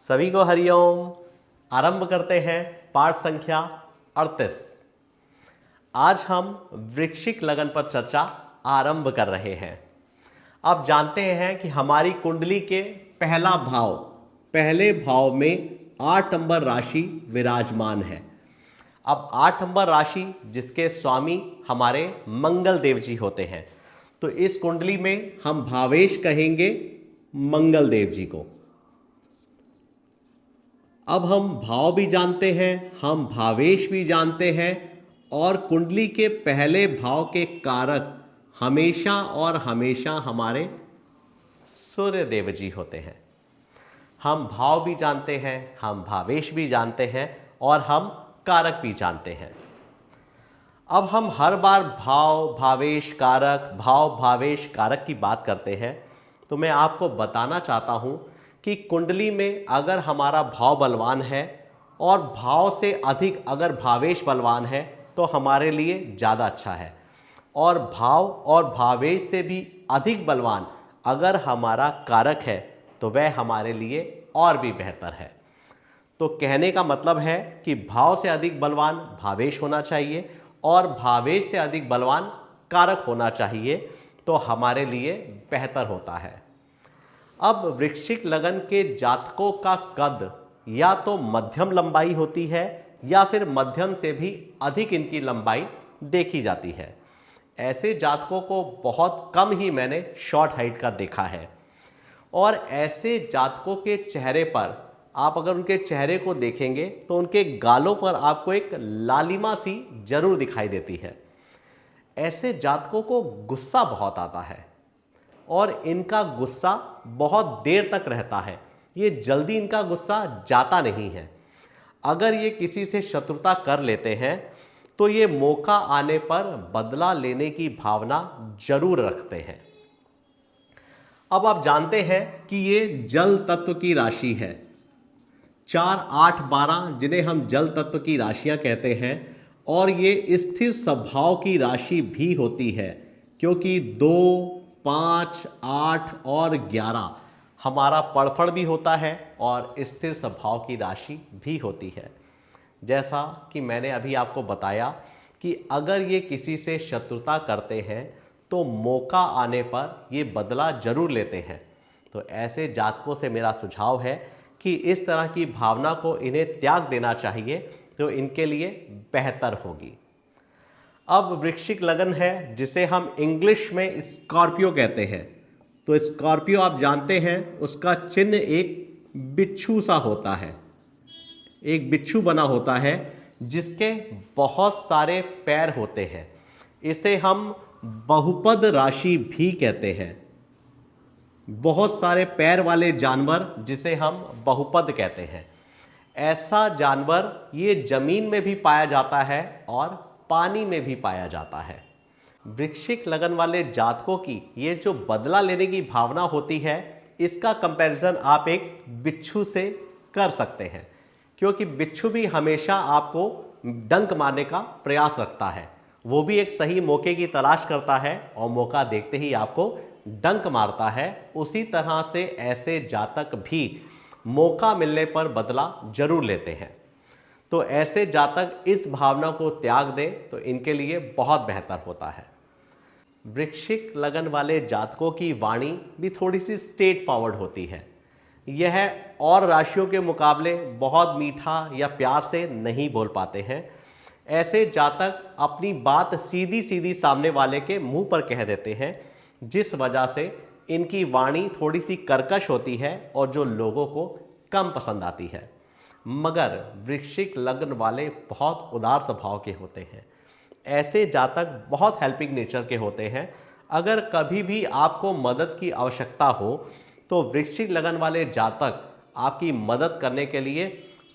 सभी को हरिओम। आरंभ करते हैं पाठ संख्या 38। आज हम वृश्चिक लगन पर चर्चा आरंभ कर रहे हैं। आप जानते हैं कि हमारी कुंडली के पहले भाव में 8 नंबर राशि विराजमान है। अब 8 नंबर राशि जिसके स्वामी हमारे मंगल देव जी होते हैं, तो इस कुंडली में हम भावेश कहेंगे मंगल देव जी को। अब हम भाव भी जानते हैं, हम भावेश भी जानते हैं, और कुंडली के पहले भाव के कारक हमेशा और हमेशा हमारे सूर्य देव जी होते हैं। हम भाव भी जानते हैं, हम भावेश भी जानते हैं, और हम कारक भी जानते हैं। अब हम हर बार भाव भावेश कारक भाव भावेश कारक की बात करते हैं, तो मैं आपको बताना चाहता हूं कि कुंडली में अगर हमारा भाव बलवान है और भाव से अधिक अगर भावेश बलवान है तो हमारे लिए ज़्यादा अच्छा है, और भाव और भावेश से भी अधिक बलवान अगर हमारा कारक है तो वह हमारे लिए और भी बेहतर है। तो कहने का मतलब है कि भाव से अधिक बलवान भावेश होना चाहिए और भावेश से अधिक बलवान कारक होना चाहिए, तो हमारे लिए बेहतर होता है। अब वृश्चिक लगन के जातकों का कद या तो मध्यम लंबाई होती है या फिर मध्यम से भी अधिक इनकी लंबाई देखी जाती है। ऐसे जातकों को बहुत कम ही मैंने शॉर्ट हाइट का देखा है, और ऐसे जातकों के चेहरे पर आप अगर उनके चेहरे को देखेंगे तो उनके गालों पर आपको एक लालिमा सी जरूर दिखाई देती है। ऐसे जातकों को गुस्सा बहुत आता है और इनका गुस्सा बहुत देर तक रहता है, ये जल्दी इनका गुस्सा जाता नहीं है। अगर ये किसी से शत्रुता कर लेते हैं तो ये मौका आने पर बदला लेने की भावना जरूर रखते हैं। अब आप जानते हैं कि ये जल तत्व की राशि है। 4, 8, 12 जिन्हें हम जल तत्व की राशियां कहते हैं, और ये स्थिर स्वभाव की राशि भी होती है, क्योंकि 2, 5, 8 और 11 हमारा पड़फड़ भी होता है और स्थिर स्वभाव की राशि भी होती है। जैसा कि मैंने अभी आपको बताया कि अगर ये किसी से शत्रुता करते हैं तो मौका आने पर ये बदला जरूर लेते हैं। तो ऐसे जातकों से मेरा सुझाव है कि इस तरह की भावना को इन्हें त्याग देना चाहिए, तो इनके लिए बेहतर होगी। अब वृश्चिक लगन है जिसे हम इंग्लिश में स्कॉर्पियो कहते हैं। तो स्कॉर्पियो आप जानते हैं उसका चिन्ह एक बिच्छू सा होता है, एक बिच्छू बना होता है जिसके बहुत सारे पैर होते हैं। इसे हम बहुपद राशि भी कहते हैं। बहुत सारे पैर वाले जानवर जिसे हम बहुपद कहते हैं। ऐसा जानवर ये जमीन में भी पाया जाता है और पानी में भी पाया जाता है। वृश्चिक लगन वाले जातकों की ये जो बदला लेने की भावना होती है, इसका कंपैरिजन आप एक बिच्छू से कर सकते हैं, क्योंकि बिच्छू भी हमेशा आपको डंक मारने का प्रयास रखता है। वो भी एक सही मौके की तलाश करता है और मौका देखते ही आपको डंक मारता है। उसी तरह से ऐसे जातक भी मौका मिलने पर बदला जरूर लेते हैं। तो ऐसे जातक इस भावना को त्याग दें तो इनके लिए बहुत बेहतर होता है। वृश्चिक लगन वाले जातकों की वाणी भी थोड़ी सी स्ट्रेट फॉरवर्ड होती है। यह और राशियों के मुकाबले बहुत मीठा या प्यार से नहीं बोल पाते हैं। ऐसे जातक अपनी बात सीधी सीधी सामने वाले के मुंह पर कह देते हैं, जिस वजह से इनकी वाणी थोड़ी सी कर्कश होती है और जो लोगों को कम पसंद आती है। मगर वृश्चिक लग्न वाले बहुत उदार स्वभाव के होते हैं। ऐसे जातक बहुत हेल्पिंग नेचर के होते हैं। अगर कभी भी आपको मदद की आवश्यकता हो तो वृश्चिक लगन वाले जातक आपकी मदद करने के लिए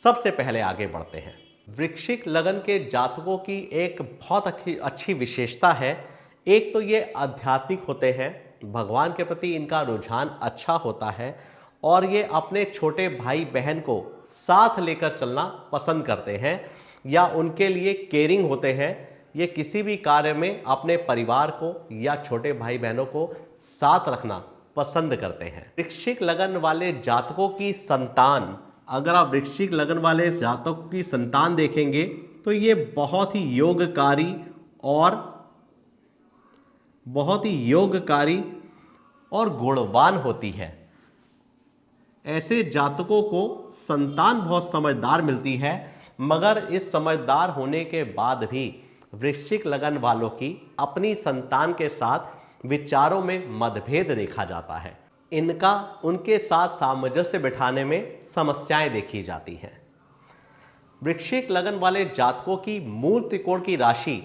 सबसे पहले आगे बढ़ते हैं। वृश्चिक लगन के जातकों की एक बहुत अच्छी विशेषता है। एक तो ये आध्यात्मिक होते हैं, भगवान के प्रति इनका रुझान अच्छा होता है, और ये अपने छोटे भाई बहन को साथ लेकर चलना पसंद करते हैं या उनके लिए केयरिंग होते हैं। ये किसी भी कार्य में अपने परिवार को या छोटे भाई बहनों को साथ रखना पसंद करते हैं। वृश्चिक लगन वाले जातकों की संतान अगर आप वृश्चिक लग्न वाले जातक की संतान देखेंगे तो ये और बहुत ही योगकारी और गुणवान होती है। ऐसे जातकों को संतान बहुत समझदार मिलती है, मगर इस समझदार होने के बाद भी वृश्चिक लगन वालों की अपनी संतान के साथ विचारों में मतभेद देखा जाता है। इनका उनके साथ सामंजस्य बिठाने में समस्याएं देखी जाती हैं। वृश्चिक लगन वाले जातकों की मूल त्रिकोण की राशि,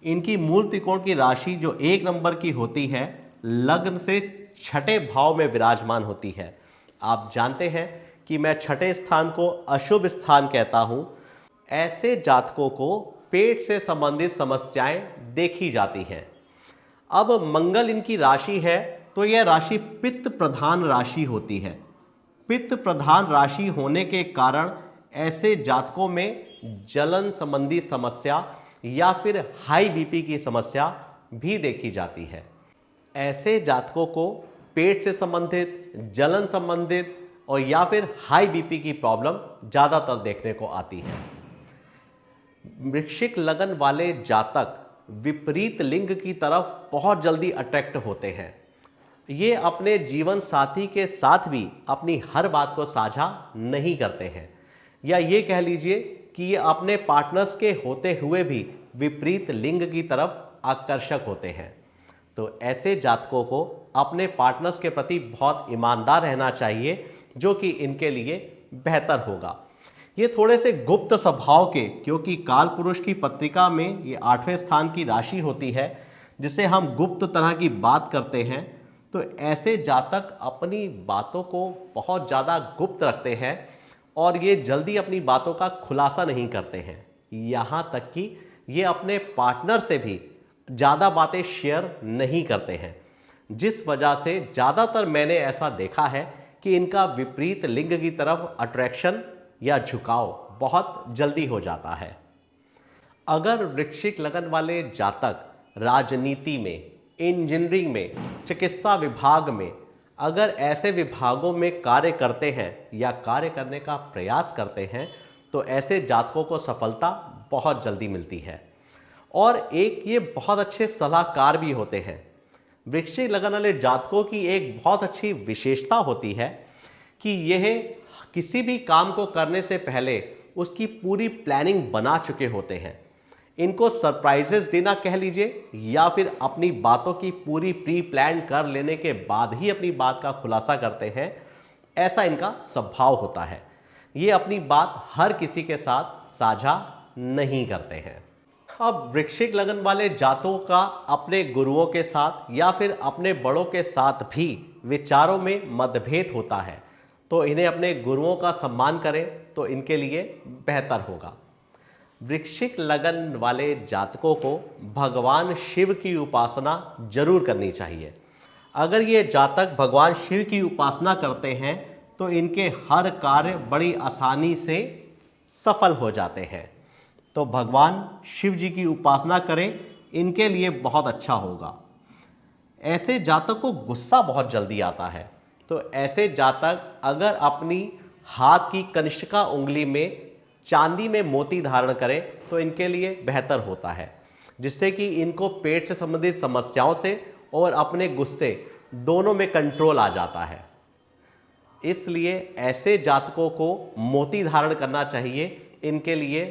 इनकी मूल त्रिकोण की राशि जो 1 नंबर की होती है, लग्न से छठे भाव में विराजमान होती है। आप जानते हैं कि मैं छठे स्थान को अशुभ स्थान कहता हूं। ऐसे जातकों को पेट से संबंधित समस्याएं देखी जाती हैं। अब मंगल इनकी राशि है तो यह राशि पित्त प्रधान राशि होती है। पित्त प्रधान राशि होने के कारण ऐसे जातकों में जलन संबंधी समस्या या फिर हाई बीपी की समस्या भी देखी जाती है। ऐसे जातकों को पेट से संबंधित, जलन संबंधित और या फिर हाई बीपी की प्रॉब्लम ज़्यादातर देखने को आती है। वृश्चिक लगन वाले जातक विपरीत लिंग की तरफ बहुत जल्दी अट्रैक्ट होते हैं। ये अपने जीवन साथी के साथ भी अपनी हर बात को साझा नहीं करते हैं, या ये कह लीजिए कि ये अपने पार्टनर्स के होते हुए भी विपरीत लिंग की तरफ आकर्षक होते हैं। तो ऐसे जातकों को अपने पार्टनर्स के प्रति बहुत ईमानदार रहना चाहिए, जो कि इनके लिए बेहतर होगा। ये थोड़े से गुप्त स्वभाव के, क्योंकि काल पुरुष की पत्रिका में ये 8वें स्थान की राशि होती है, जिसे हम गुप्त तरह की बात करते हैं। तो ऐसे जातक अपनी बातों को बहुत ज़्यादा गुप्त रखते हैं और ये जल्दी अपनी बातों का खुलासा नहीं करते हैं। यहाँ तक कि ये अपने पार्टनर से भी ज़्यादा बातें शेयर नहीं करते हैं, जिस वजह से ज़्यादातर मैंने ऐसा देखा है कि इनका विपरीत लिंग की तरफ अट्रैक्शन या झुकाव बहुत जल्दी हो जाता है। अगर वृश्चिक लगन वाले जातक राजनीति में, इंजीनियरिंग में, चिकित्सा विभाग में, अगर ऐसे विभागों में कार्य करते हैं या कार्य करने का प्रयास करते हैं, तो ऐसे जातकों को सफलता बहुत जल्दी मिलती है। और एक ये बहुत अच्छे सलाहकार भी होते हैं। वृश्चिक लगन वाले जातकों की एक बहुत अच्छी विशेषता होती है कि यह किसी भी काम को करने से पहले उसकी पूरी प्लानिंग बना चुके होते हैं। इनको सरप्राइजेस देना कह लीजिए, या फिर अपनी बातों की पूरी प्री प्लान कर लेने के बाद ही अपनी बात का खुलासा करते हैं, ऐसा इनका स्वभाव होता है। ये अपनी बात हर किसी के साथ साझा नहीं करते हैं। अब वृश्चिक लगन वाले जातकों का अपने गुरुओं के साथ या फिर अपने बड़ों के साथ भी विचारों में मतभेद होता है, तो इन्हें अपने गुरुओं का सम्मान करें तो इनके लिए बेहतर होगा। वृश्चिक लगन वाले जातकों को भगवान शिव की उपासना जरूर करनी चाहिए। अगर ये जातक भगवान शिव की उपासना करते हैं तो इनके हर कार्य बड़ी आसानी से सफल हो जाते हैं। तो भगवान शिव जी की उपासना करें, इनके लिए बहुत अच्छा होगा। ऐसे जातक को गुस्सा बहुत जल्दी आता है, तो ऐसे जातक अगर अपनी हाथ की कनिष्ठिका उंगली में चांदी में मोती धारण करें तो इनके लिए बेहतर होता है, जिससे कि इनको पेट से संबंधित समस्याओं से और अपने गुस्से दोनों में कंट्रोल आ जाता है। इसलिए ऐसे जातकों को मोती धारण करना चाहिए, इनके लिए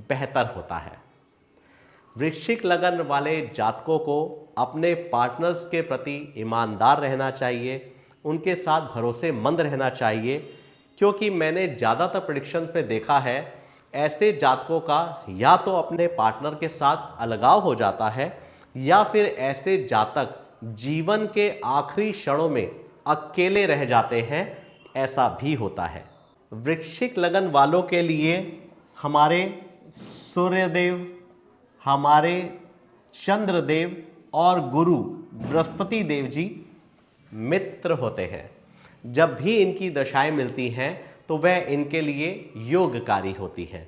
बेहतर होता है। वृश्चिक लगन वाले जातकों को अपने पार्टनर्स के प्रति ईमानदार रहना चाहिए, उनके साथ भरोसेमंद रहना चाहिए, क्योंकि मैंने ज़्यादातर प्रेडिक्शंस में देखा है ऐसे जातकों का या तो अपने पार्टनर के साथ अलगाव हो जाता है, या फिर ऐसे जातक जीवन के आखिरी क्षणों में अकेले रह जाते हैं, ऐसा भी होता है। वृश्चिक लगन वालों के लिए हमारे सूर्यदेव, हमारे चंद्रदेव और गुरु बृहस्पति देव जी मित्र होते हैं। जब भी इनकी दशाएं मिलती हैं तो वह इनके लिए योगकारी होती है।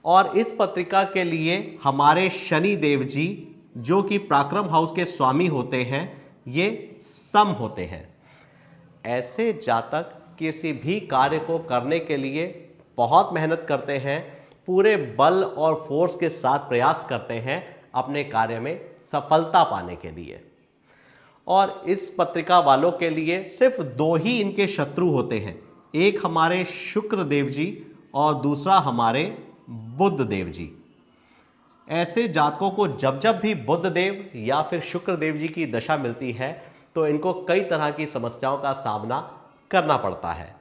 और इस पत्रिका के लिए हमारे शनि देव जी, जो कि पराक्रम हाउस के स्वामी होते हैं, ये सम होते हैं। ऐसे जातक किसी भी कार्य को करने के लिए बहुत मेहनत करते हैं, पूरे बल और फोर्स के साथ प्रयास करते हैं अपने कार्य में सफलता पाने के लिए। और इस पत्रिका वालों के लिए सिर्फ दो ही इनके शत्रु होते हैं, एक हमारे शुक्र देव जी और दूसरा हमारे बुध देव जी। ऐसे जातकों को जब जब भी बुध देव या फिर शुक्र देव जी की दशा मिलती है तो इनको कई तरह की समस्याओं का सामना करना पड़ता है।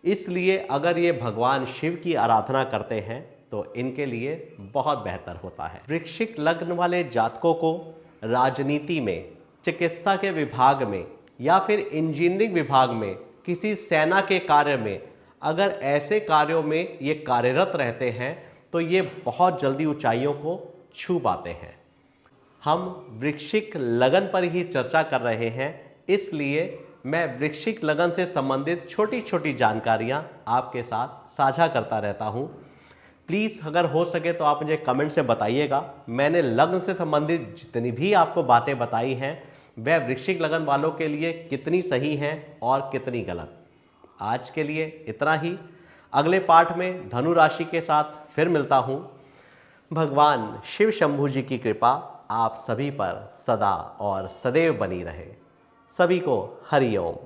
इसलिए अगर ये भगवान शिव की आराधना करते हैं तो इनके लिए बहुत बेहतर होता है। वृश्चिक लग्न वाले जातकों को राजनीति में, चिकित्सा के विभाग में या फिर इंजीनियरिंग विभाग में, किसी सेना के कार्य में, अगर ऐसे कार्यों में ये कार्यरत रहते हैं तो ये बहुत जल्दी ऊंचाइयों को छू पाते हैं। हम वृश्चिक लगन पर ही चर्चा कर रहे हैं, इसलिए मैं वृश्चिक लगन से संबंधित छोटी छोटी जानकारियां आपके साथ साझा करता रहता हूं। प्लीज़ अगर हो सके तो आप मुझे कमेंट से बताइएगा मैंने लग्न से संबंधित जितनी भी आपको बातें बताई हैं वह वृश्चिक लगन वालों के लिए कितनी सही हैं और कितनी गलत। आज के लिए इतना ही। अगले पार्ट में धनु राशि के साथ फिर मिलता हूं। भगवान शिव शंभू जी की कृपा आप सभी पर सदा और सदैव बनी रहे। सभी को हरि ओम।